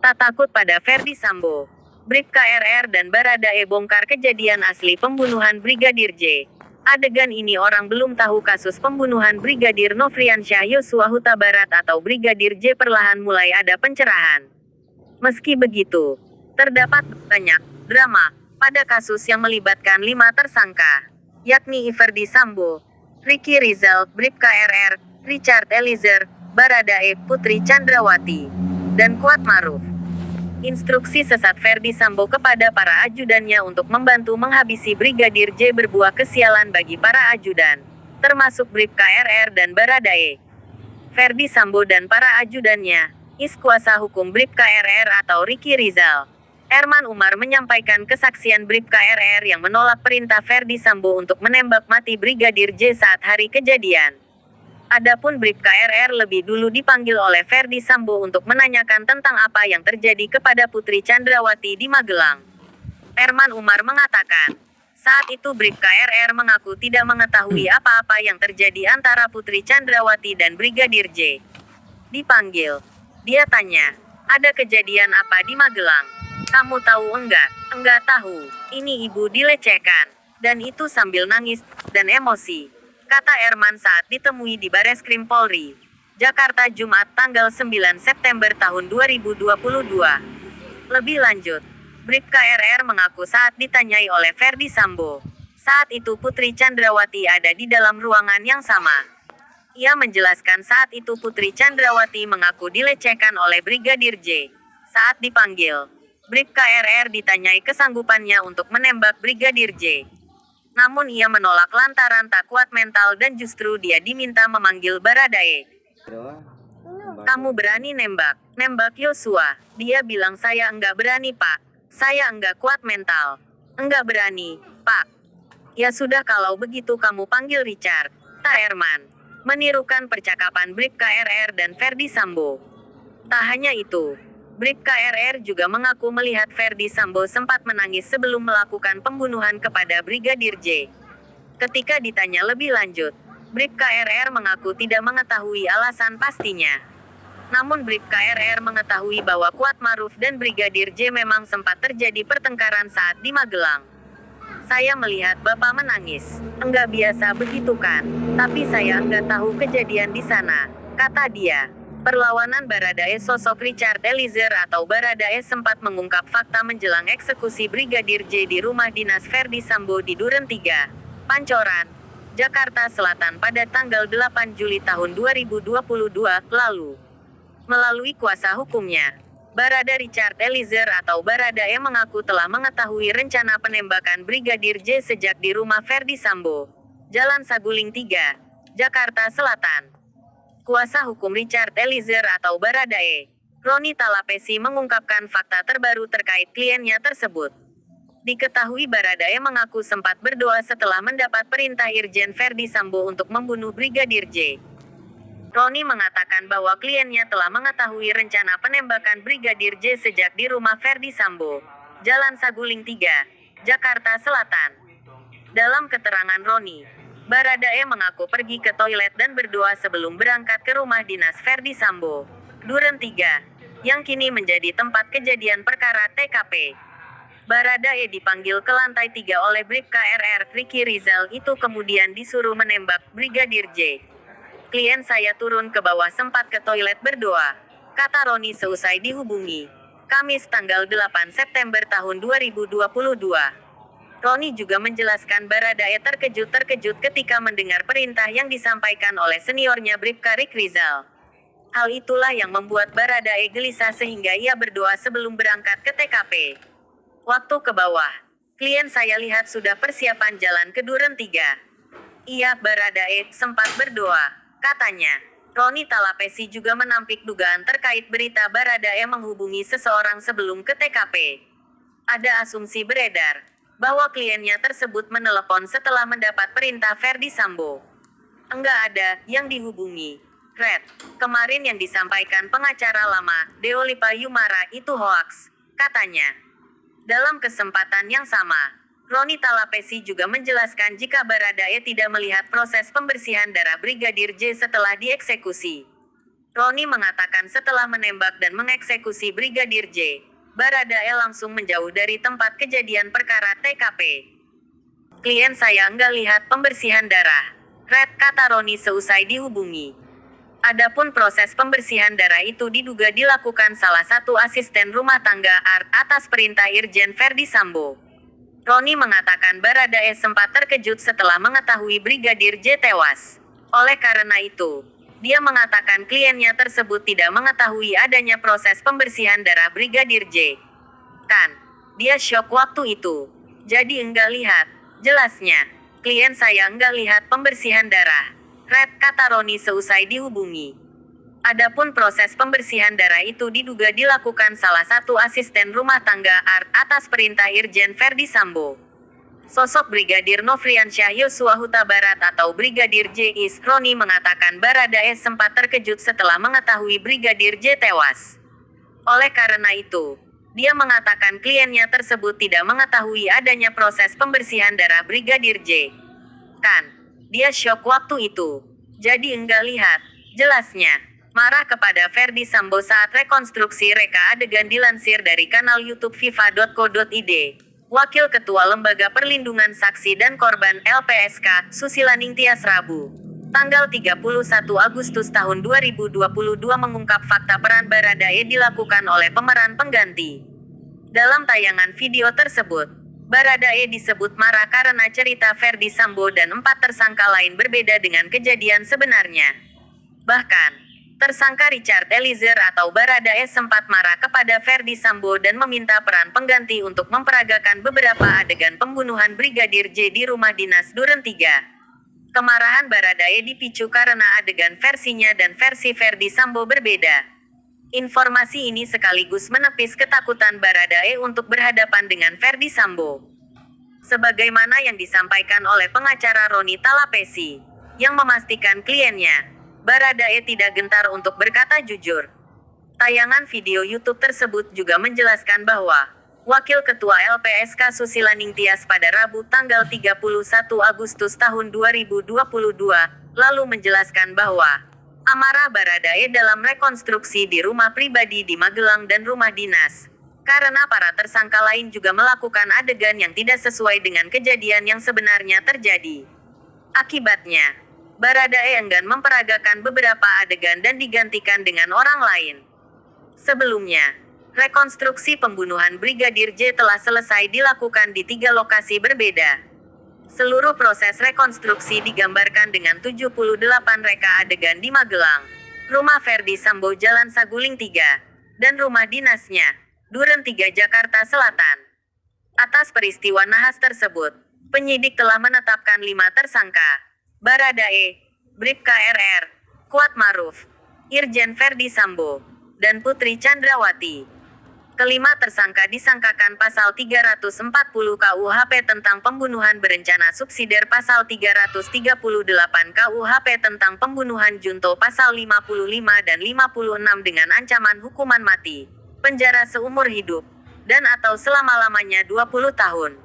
Tak takut pada Ferdi Sambo. Bribka RR dan Baradae bongkar kejadian asli pembunuhan Brigadir J. Adegan ini orang belum tahu kasus pembunuhan Brigadir Nofriansyah Yosua Huta Barat atau Brigadir J perlahan mulai ada pencerahan. Meski begitu, terdapat banyak drama pada kasus yang melibatkan 5 tersangka, yakni Ferdi Sambo, Ricky Rizal, Bribka RR, Richard Eliezer, Baradae, Putri Chandrawati, dan Kuat Maruf. Instruksi sesat Ferdi Sambo kepada para ajudannya untuk membantu menghabisi Brigadir J berbuah kesialan bagi para ajudan, termasuk Bribka RR dan Baradae. Ferdi Sambo dan para ajudannya, kuasa hukum Bribka RR atau Ricky Rizal, Herman Umar menyampaikan kesaksian Bribka RR yang menolak perintah Ferdi Sambo untuk menembak mati Brigadir J saat hari kejadian. Adapun Bribka RR lebih dulu dipanggil oleh Ferdi Sambo untuk menanyakan tentang apa yang terjadi kepada Putri Chandrawati di Magelang. Herman Umar mengatakan, saat itu Bribka RR mengaku tidak mengetahui apa-apa yang terjadi antara Putri Chandrawati dan Brigadir J. Dipanggil, dia tanya, ada kejadian apa di Magelang? Kamu tahu enggak? Enggak tahu, ini ibu dilecehkan. Dan itu sambil nangis dan emosi, kata Herman saat ditemui di Bareskrim Polri, Jakarta Jumat tanggal 9 September tahun 2022. Lebih lanjut, Bribka RR mengaku saat ditanyai oleh Ferdi Sambo, saat itu Putri Chandrawati ada di dalam ruangan yang sama. Ia menjelaskan saat itu Putri Chandrawati mengaku dilecehkan oleh Brigadir J. Saat dipanggil, Bribka RR ditanyai kesanggupannya untuk menembak Brigadir J. Namun ia menolak lantaran tak kuat mental dan justru dia diminta memanggil Baradae. Kamu berani nembak Yosua? Dia bilang saya enggak berani pak, saya enggak kuat mental. Enggak berani, pak. Ya sudah kalau begitu kamu panggil Richard, tak Herman. Menirukan percakapan Bribka RR dan Ferdi Sambo. Tak hanya itu, Bribka RR juga mengaku melihat Ferdi Sambo sempat menangis sebelum melakukan pembunuhan kepada Brigadir J. Ketika ditanya lebih lanjut, Bribka RR mengaku tidak mengetahui alasan pastinya. Namun Bribka RR mengetahui bahwa Kuat Maruf dan Brigadir J memang sempat terjadi pertengkaran saat di Magelang. Saya melihat Bapak menangis. Enggak biasa begitu kan? Tapi saya enggak tahu kejadian di sana, kata dia. Perlawanan Baradae. Sosok Richard Eliezer atau Baradae sempat mengungkap fakta menjelang eksekusi Brigadir J di rumah dinas Ferdi Sambo di Duren 3, Pancoran, Jakarta Selatan pada tanggal 8 Juli tahun 2022 lalu. Melalui kuasa hukumnya, Barada Richard Eliezer atau Baradae mengaku telah mengetahui rencana penembakan Brigadir J sejak di rumah Ferdi Sambo, Jalan Saguling 3, Jakarta Selatan. Kuasa hukum Richard Eliezer atau Baradae, Roni Talapesi mengungkapkan fakta terbaru terkait kliennya tersebut. Diketahui Baradae mengaku sempat berdoa setelah mendapat perintah Irjen Ferdi Sambo untuk membunuh Brigadir J. Roni mengatakan bahwa kliennya telah mengetahui rencana penembakan Brigadir J sejak di rumah Ferdi Sambo, Jalan Saguling 3, Jakarta Selatan. Dalam keterangan Roni, Baradae mengaku pergi ke toilet dan berdoa sebelum berangkat ke rumah dinas Ferdi Sambo, Duren 3, yang kini menjadi tempat kejadian perkara TKP. Baradae dipanggil ke lantai 3 oleh Bribka RR. Ricky Rizal itu kemudian disuruh menembak Brigadir J. Klien saya turun ke bawah sempat ke toilet berdoa, kata Roni seusai dihubungi, Kamis tanggal 8 September tahun 2022. Roni juga menjelaskan Baradae terkejut ketika mendengar perintah yang disampaikan oleh seniornya Bribka Ricky Rizal. Hal itulah yang membuat Baradae gelisah sehingga ia berdoa sebelum berangkat ke TKP. Waktu ke bawah, klien saya lihat sudah persiapan jalan ke Duren 3. Iya, Baradae sempat berdoa, katanya. Roni Talapesi juga menampik dugaan terkait berita Baradae menghubungi seseorang sebelum ke TKP. Ada asumsi beredar bahwa kliennya tersebut menelepon setelah mendapat perintah Ferdi Sambo. Enggak ada yang dihubungi. Red, kemarin yang disampaikan pengacara lama, Deolipa Yumara itu hoaks, katanya. Dalam kesempatan yang sama, Roni Talapesi juga menjelaskan jika Baradae tidak melihat proses pembersihan darah Brigadir J setelah dieksekusi. Roni mengatakan setelah menembak dan mengeksekusi Brigadir J, Baradae langsung menjauh dari tempat kejadian perkara TKP. Klien saya nggak lihat pembersihan darah, Red, kata Roni seusai dihubungi. Adapun proses pembersihan darah itu diduga dilakukan salah satu asisten rumah tangga Art atas perintah Irjen Ferdi Sambo. Roni mengatakan Baradae sempat terkejut setelah mengetahui Brigadir J tewas. Oleh karena itu, dia mengatakan kliennya tersebut tidak mengetahui adanya proses pembersihan darah Brigadir J. Kan, dia syok waktu itu. Jadi enggak lihat, jelasnya. Klien saya enggak lihat pembersihan darah, Red, kata Roni seusai dihubungi. Adapun proses pembersihan darah itu diduga dilakukan salah satu asisten rumah tangga Art atas perintah Irjen Ferdi Sambo. Sosok Brigadir Nofriansyah Yosua Huta Barat atau Brigadir J. Roni mengatakan Baradae sempat terkejut setelah mengetahui Brigadir J tewas. Oleh karena itu, dia mengatakan kliennya tersebut tidak mengetahui adanya proses pembersihan darah Brigadir J. Kan, dia syok waktu itu. Jadi enggak lihat, jelasnya. Marah kepada Ferdi Sambo saat rekonstruksi reka adegan dilansir dari kanal YouTube viva.co.id. Wakil Ketua Lembaga Perlindungan Saksi dan Korban LPSK, Susilaning Tias Rabu, tanggal 31 Agustus tahun 2022 mengungkap fakta peran Baradae dilakukan oleh pemeran pengganti. Dalam tayangan video tersebut, Baradae disebut marah karena cerita Ferdi Sambo dan 4 tersangka lain berbeda dengan kejadian sebenarnya. Bahkan, tersangka Richard Eliezer atau Baradae sempat marah kepada Ferdi Sambo dan meminta peran pengganti untuk memperagakan beberapa adegan pembunuhan Brigadir J di rumah dinas Duren 3. Kemarahan Baradae dipicu karena adegan versinya dan versi Ferdi Sambo berbeda. Informasi ini sekaligus menepis ketakutan Baradae untuk berhadapan dengan Ferdi Sambo. Sebagaimana yang disampaikan oleh pengacara Roni Talapesi, yang memastikan kliennya, Baradae tidak gentar untuk berkata jujur. Tayangan video YouTube tersebut juga menjelaskan bahwa, Wakil Ketua LPSK Susilaning Tias pada Rabu tanggal 31 Agustus tahun 2022, lalu menjelaskan bahwa, amarah Baradae dalam rekonstruksi di rumah pribadi di Magelang dan rumah dinas. Karena para tersangka lain juga melakukan adegan yang tidak sesuai dengan kejadian yang sebenarnya terjadi. Akibatnya, Baradae enggan memperagakan beberapa adegan dan digantikan dengan orang lain. Sebelumnya, rekonstruksi pembunuhan Brigadir J telah selesai dilakukan di 3 lokasi berbeda. Seluruh proses rekonstruksi digambarkan dengan 78 reka adegan di Magelang, rumah Ferdi Sambo Jalan Saguling 3, dan rumah dinasnya, Duren 3 Jakarta Selatan. Atas peristiwa nahas tersebut, penyidik telah menetapkan 5 tersangka, Baradae, Bribka RR, Kuat Maruf, Irjen Ferdi Sambo, dan Putri Chandrawati. Kelima tersangka disangkakan pasal 340 KUHP tentang pembunuhan berencana subsidiar, pasal 338 KUHP tentang pembunuhan junto, pasal 55 dan 56 dengan ancaman hukuman mati, penjara seumur hidup, dan atau selama-lamanya 20 tahun.